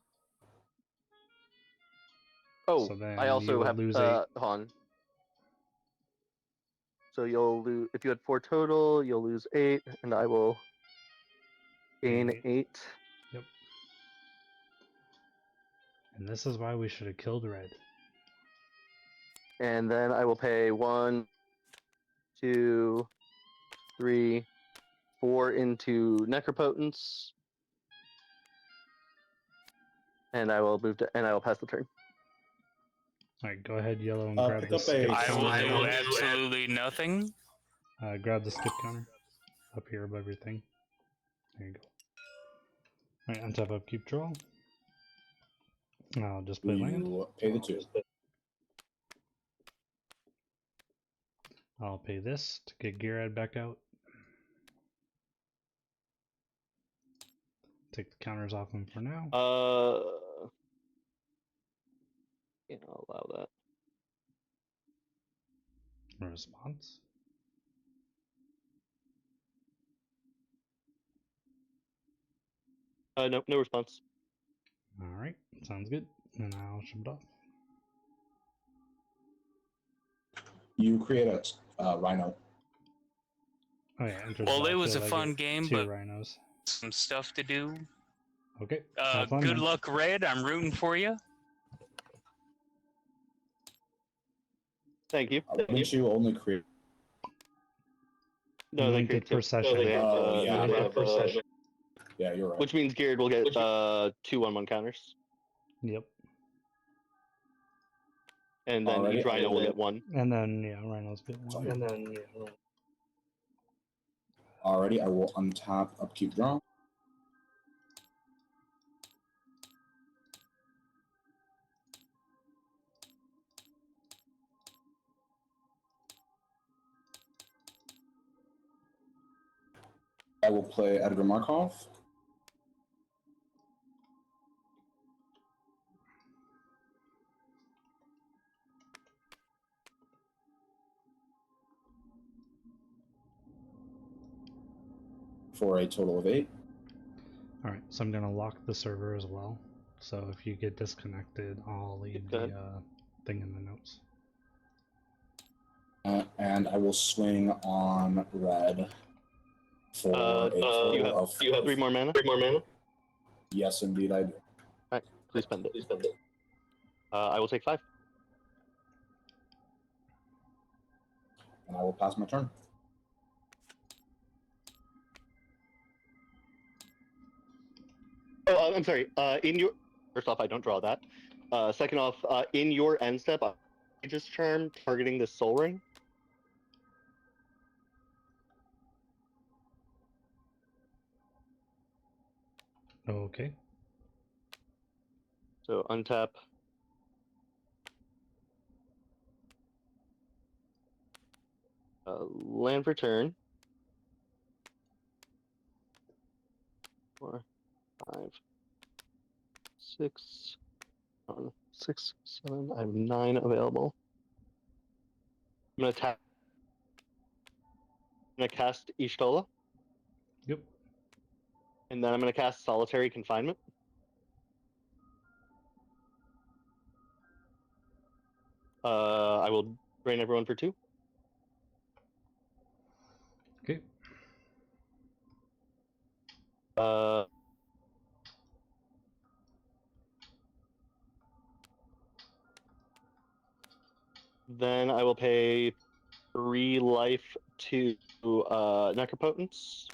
Oh, So then I you also would have lose 8. Han. So you'll lose if you had 4 total. You'll lose 8, and I will gain Gain 8. Yep. And this is why we should have killed Red. And then I will pay 1, 2, 3, 4 into Necropotence. And I will pass the turn. Alright, go ahead, yellow, and grab pick the up a- skip I will counter. do absolutely nothing. Grab the skip counter. Up here above your thing. There you go. Alright, untap upkeep draw. I'll just play land. You pay the 2. I'll pay this to get Ghired back out. Take the counters off him for now. Yeah, I'll allow that. Response. No response. Alright, sounds good. And I'll ship it off. You create a rhino. Oh yeah, enter the Well, it was a battlefield, I fun get game, 2 but rhinos. some stuff to do. Okay. have fun Good then. luck, Red. I'm rooting for you. Thank you. Wouldn't you only create? No, they Link create it per 2. session. They have, Oh, yeah, they yeah. have, Yeah, you're right. which means Ghired will get 2 1/1 counters. Yep. And then Alrighty, each rhino will get 1. And then, yeah, rhinos get one. And then, yeah. Alrighty, I will untap upkeep draw. I will play Edgar Markov. For a total of 8. Alright, so I'm gonna lock the server as well. So if you get disconnected, I'll leave Go the ahead. thing in the notes. And I will swing on red for a total you have of 3 more mana. Yes, indeed, I do. Please spend it. I will take 5. And I will pass my turn. Oh, I'm sorry. In your first off, I don't draw that. Second off, in your end step, just charm targeting the Soul Ring. Okay. So untap. Land for turn. 4, 5, 6, 6, 7. I have 9 available. I'm gonna tap. I'm gonna cast Yshtola, Yep. and then I'm gonna cast Solitary Confinement. I will drain everyone for 2. Okay. Then I will pay 3 life to Necropotence.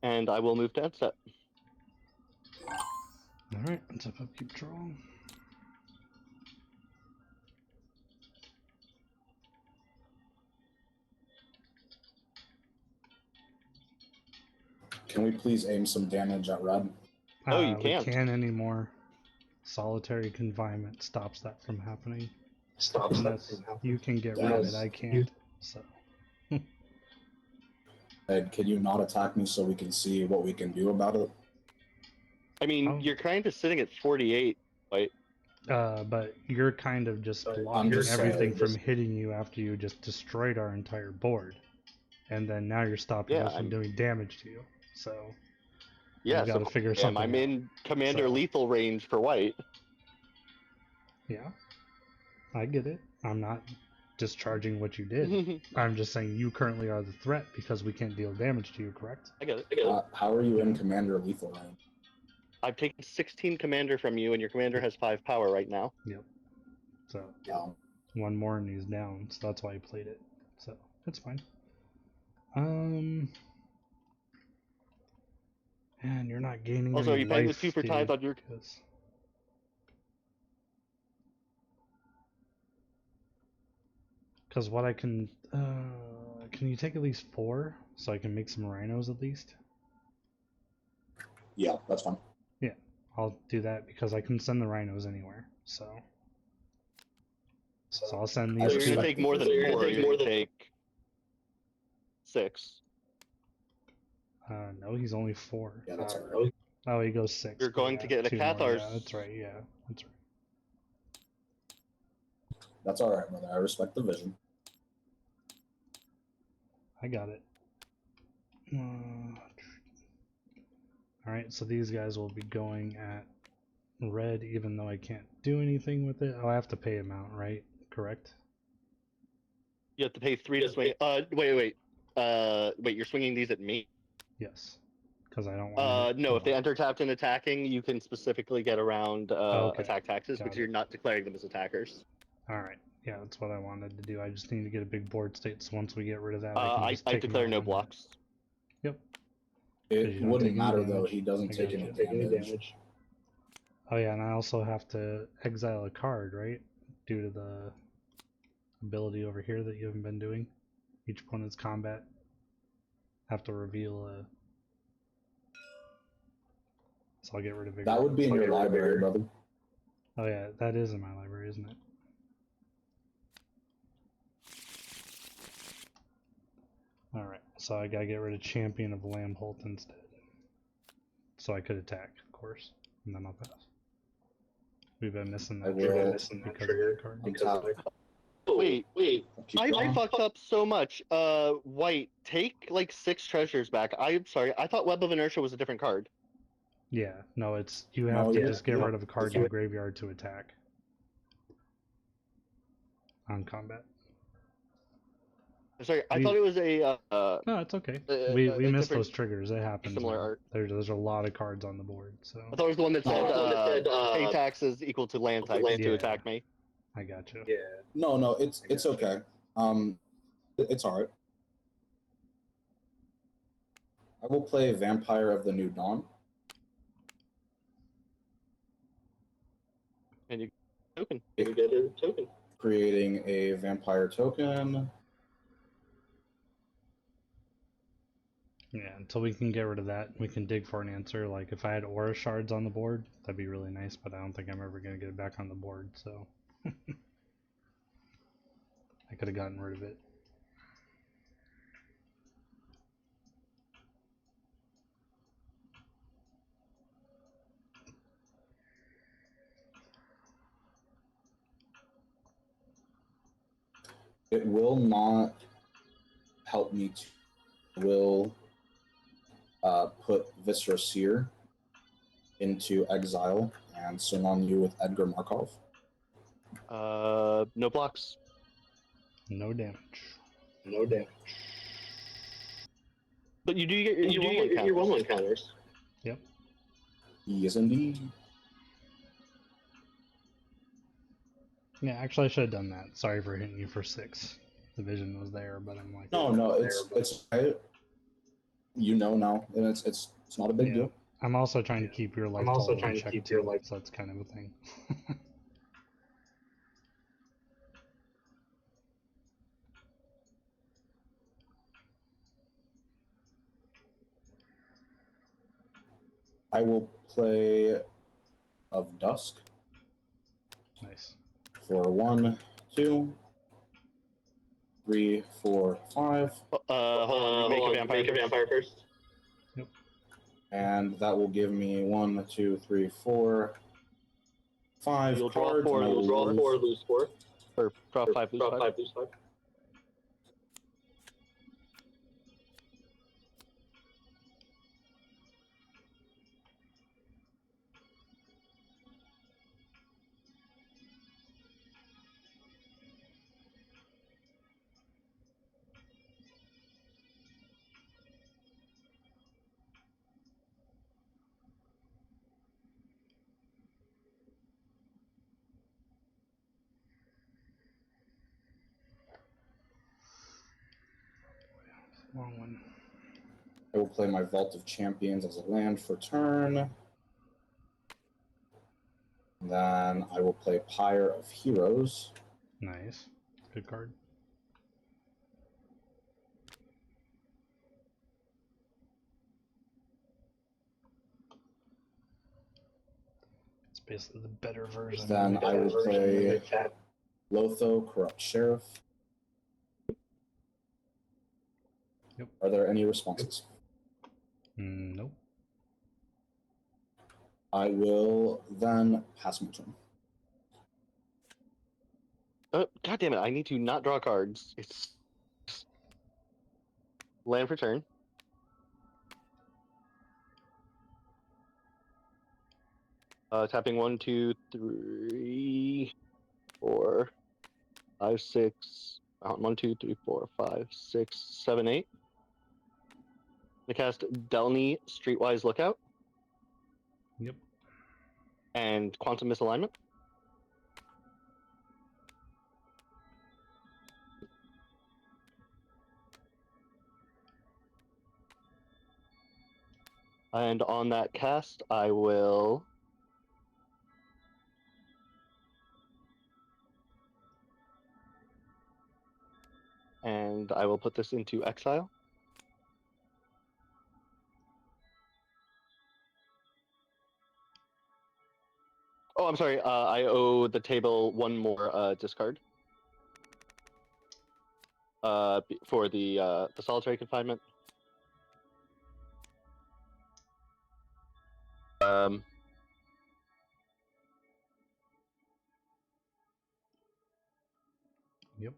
And I will move to end step. Alright, let's have upkeep draw. Can we please aim some damage at red? Oh, you We can't. can't anymore. Solitary confinement stops that from happening. Stops that Unless from happening. you can get rid of it, I can't. So Ed, can you not attack me so we can see what we can do about it? I mean, Oh. you're kind of sitting at 48, right? but you're kind of just I'm blocking just saying, everything from just- hitting you after you just destroyed our entire board. And then now you're stopping Yeah, us from doing damage to you. So Yeah, we've got to figure something I'm out. in Commander So- lethal range for white. Yeah. I get it. I'm not discharging what you did. I'm just saying you currently are the threat because we can't deal damage to you, correct? I get it. How are you in Commander lethal range? I've taken 16 commander from you, and your commander has 5 power right now. Yep. So Um, one more and he's down, so that's why he played it. So that's fine. And you're not gaining Also, any are you paying the life, 2 for tithe dude, on your? 'cause what I can you take at least 4 so I can make some rhinos at least? yeah, that's fine. Yeah, I'll do that because I can send the rhinos anywhere. So I'll send I these So you're two. gonna take more than 4. You're gonna take 6. No, he's only 4. Yeah, that's alright. Oh, he goes 6. You're but going yeah, to get a 2 more, Cathar's. Yeah, that's right. Yeah, that's right. That's alright, brother. I respect the vision. I got it. Alright, so these guys will be going at red even though I can't do anything with it. Oh, I have to pay him out, right? Correct? You have to pay 3 to swing. Wait. You're swinging these at me? Yes. Because I don't want to. No. If they enter tapped and attacking, you can specifically get around Okay, attack taxes got because it. you're not declaring them as attackers. Alright, yeah, that's what I wanted to do. I just need to get a big board state, so once we get rid of that, I can I just take him declare out no on that. blocks. Yep. It you don't wouldn't take any matter though. damage. He doesn't I take gotcha. any damage. Oh yeah, and I also have to exile a card, right? Due to the ability over here that you haven't been doing. Each opponent's combat have to reveal a. So I'll get rid of Vigor. That would be in your library, brother. Oh yeah, that is in my library, isn't it? Alright, so I gotta get rid of Champion of Lambholt instead. So I could attack, of course, and then I'll pass. We've been missing that trigger because of that card. Wait, Keep I going. fucked up so much. White, take like 6 treasures back. I'm sorry, I thought Web of Inertia was a different card. Yeah, no, it's you have No, to yeah, just get yeah. rid of a card in the graveyard to attack on combat. Sorry, I thought it was a No, it's okay. a We missed different- those triggers. It happens. similar Man. art. There's a lot of cards on the board, so I thought it was the one that said pay taxes equal to land types to Yeah. attack me. I got you. Yeah. No, it's okay. It's alright. I will play Vampire of the New Dawn. And you token. You get a token. Creating a vampire token. Yeah, until we can get rid of that, we can dig for an answer. Like if I had aura shards on the board, that'd be really nice, but I don't think I'm ever gonna get it back on the board, so I could have gotten rid of it. It will not help me to will put Viscera Seer into exile and swing on you with Edgar Markov. No blocks. No damage. No damage. But you do get your 1/1 counters. Yep. Yes, indeed. Yeah, actually I should have done that. Sorry for hitting you for 6. The vision was there, but I'm like No, it's you know now, and it's not a big deal. I'm also trying to keep your life I'm also total trying in to check keep your too, life- so that's kind of a thing. I will play Of Dusk Nice. for 1, 2, 3, 4, 5, Hold on. Make a vampire first. and that will give me 1, 2, 3, 4, 5 You'll draw cards. 4, and I will lose 4. Or draw 5, lose 5. lose 5. Long one. I will play my Vault of Champions as a land for turn. Then I will play Pyre of Heroes. Nice. Good card. It's basically the better version. Then of I will play Chat. Lotho, Corrupt Sheriff. Yep. Are there any responses? Nope. I will then pass my turn. God damn it! I need to not draw cards. It's land for turn. Tapping 1, 2, 3, 4, 5, 6. 1, 2, 3, 4, 5, 6, 7, 8. I cast Delny Streetwise Lookout Yep. and Quantum Misalignment. And on that cast, I will And I will put this into exile. Oh, I'm sorry. I owe the table one more discard. For the solitary confinement. Yep.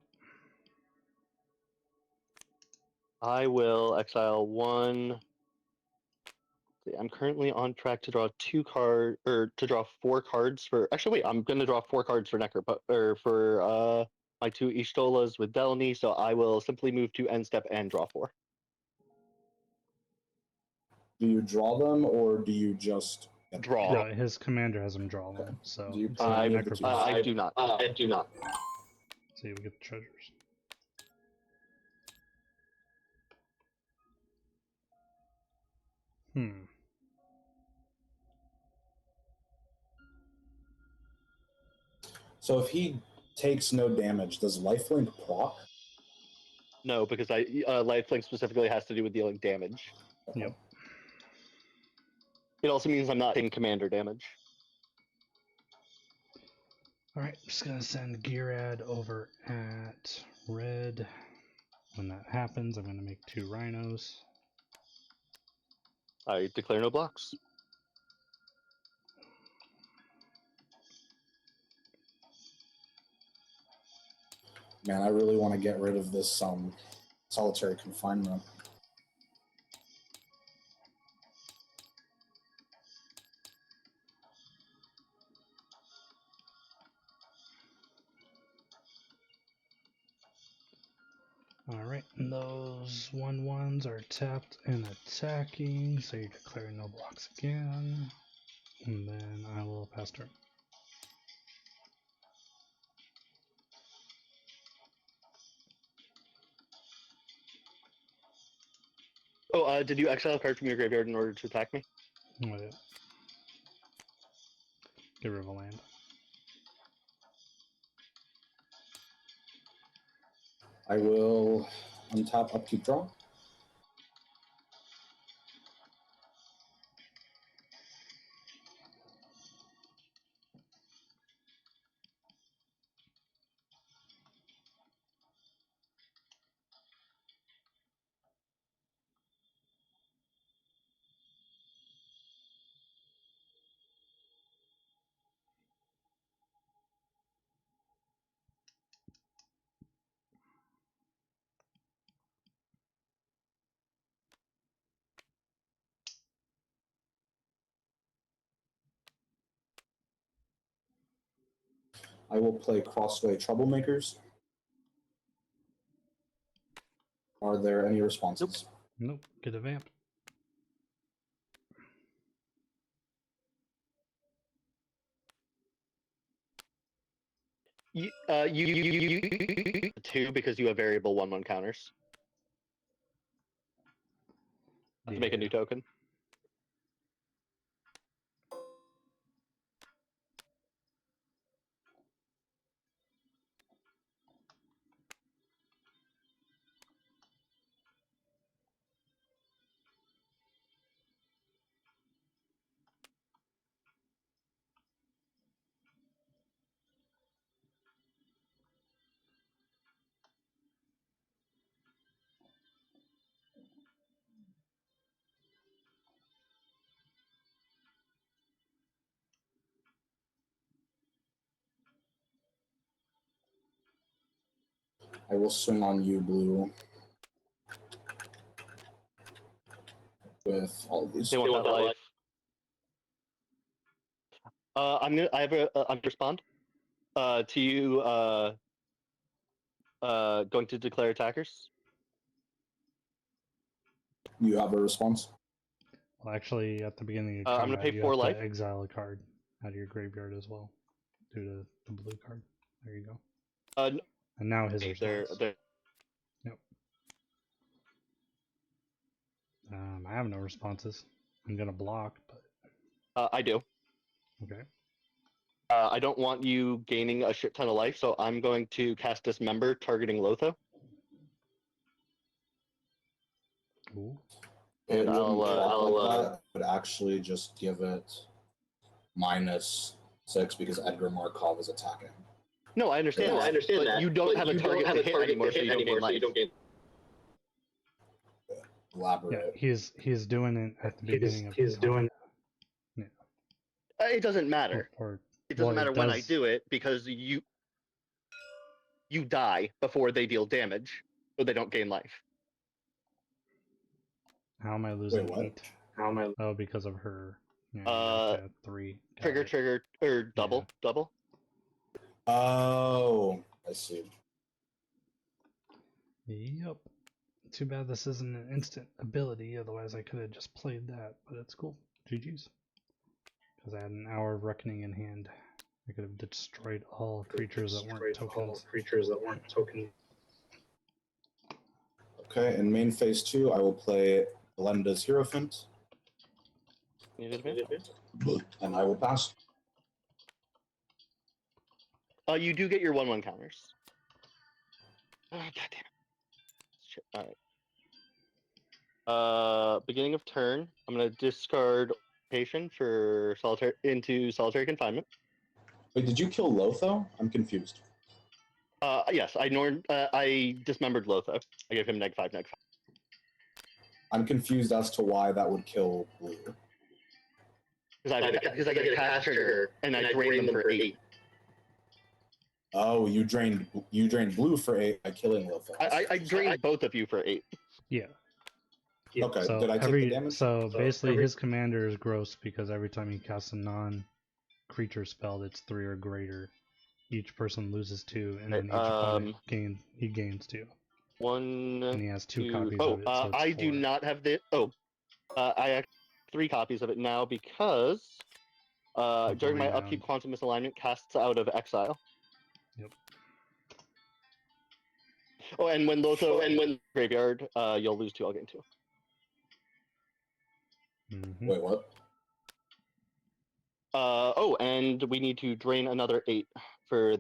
I will exile one. I'm currently on track to draw to draw 4 cards for. Actually, wait. I'm going to draw 4 cards for Necker, for my 2 Yshtolas with Delany. So I will simply move to end step and draw 4. Do you draw them or do you just Draw. No, his commander has him draw them, so Do you it's play not any of the two? necropsy. I do not. I do not. So you get the treasures. So if he takes no damage, does lifelink proc? No, because lifelink specifically has to do with dealing damage. Yep. It also means I'm not taking commander damage. Alright, just gonna send Ghired over at red. When that happens, I'm gonna make 2 rhinos. I declare no blocks. Man, I really want to get rid of this solitary confinement. Alright, and those 1/1s are tapped and attacking, so you declare no blocks again. And then I will pass turn. Oh, did you exile a card from your graveyard in order to attack me? Oh, yeah. Get rid of a land. I will untap, upkeep, draw. I will play Crossway Troublemakers. Are there any responses? Nope, get a vamp. You 2 because you have variable 1/1 counters. To make a new token. I will swing on you, blue, with all of these. They want that life. I'm respond. To you going to declare attackers. You have a response? Well, actually, at the beginning of I'm gonna combat, pay you 4 have life. to exile a card out of your graveyard as well, due to the blue card. There you go. And now his response. Yep. I have no responses. I'm gonna block, but I do. okay. I don't want you gaining a shit ton of life, so I'm going to cast Dismember, targeting Lotho. Ooh. It And wouldn't I'll, drop like that. It would actually just give it -6 because Edgar Markov is attacking. No, I understand that. But you don't have a target to hit anymore, so you don't gain life. Elaborate. Yeah, he's doing it at the beginning of He's doing. It doesn't matter. It doesn't matter when I do it because you die before they deal damage, so they don't gain life. How am I losing what? 8? How am I? Oh, because of her. Yeah, okay, 3. Got it. Trigger, or double. Oh, I see. Yep. Too bad this isn't an instant ability, otherwise I could have just played that, but it's cool. GG's. Because I had an Hour of Reckoning in hand. I could have destroyed all creatures that weren't tokens. Okay, in main phase 2, I will play Belenda's Hierophant, and I will pass. You do get your 1/1 counters. Oh, God damn it. Shit. Alright. Beginning of turn, I'm gonna discard Patient for solitary confinement. Wait, did you kill Lotho? I'm confused. Yes, I dismembered Lotho. I gave him -5/-5. I'm confused as to why that would kill Blue. Because I get a cast trigger and I drain them for 8. Oh, you drained Blue for 8 by killing Lotho. I drained both of you for 8. Yeah. Okay, So did I take the damage? So basically his commander is gross because every time he casts a non-creature spell that's 3 or greater, each person loses 2, and then each opponent gains 2. And he has 2 copies of it. So it's I 4. do not have the. I have 3 copies of it now because during my upkeep, Quantum Misalignment casts out of exile. Yep. Oh, and when Lotho graveyard, you'll lose 2. I'll gain 2. Mm-hmm. Wait, what? And we need to drain another 8 for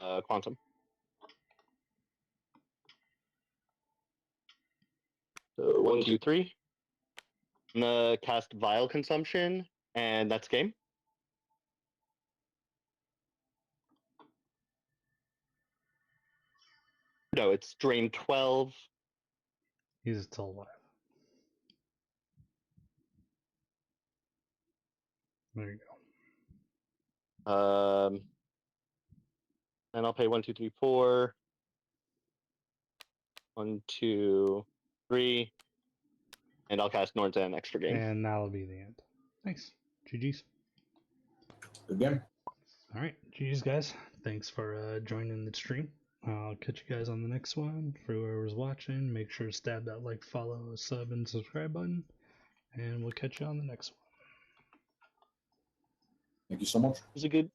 Quantum. So 1, 2, 3. I'm gonna cast Vile Consumption, and that's game. No, it's drain 12. He's still alive. There you go. And I'll pay 1, 2, 3, 4. 1, 2, 3. And I'll cast Nornzan extra game. And that'll be the end. Thanks. GG's. Good game. Alright, GG's guys. Thanks for joining the stream. I'll catch you guys on the next one. For whoever's watching, make sure to stab that like, follow, sub, and subscribe button. And we'll catch you on the next one. Thank you so much. It was a good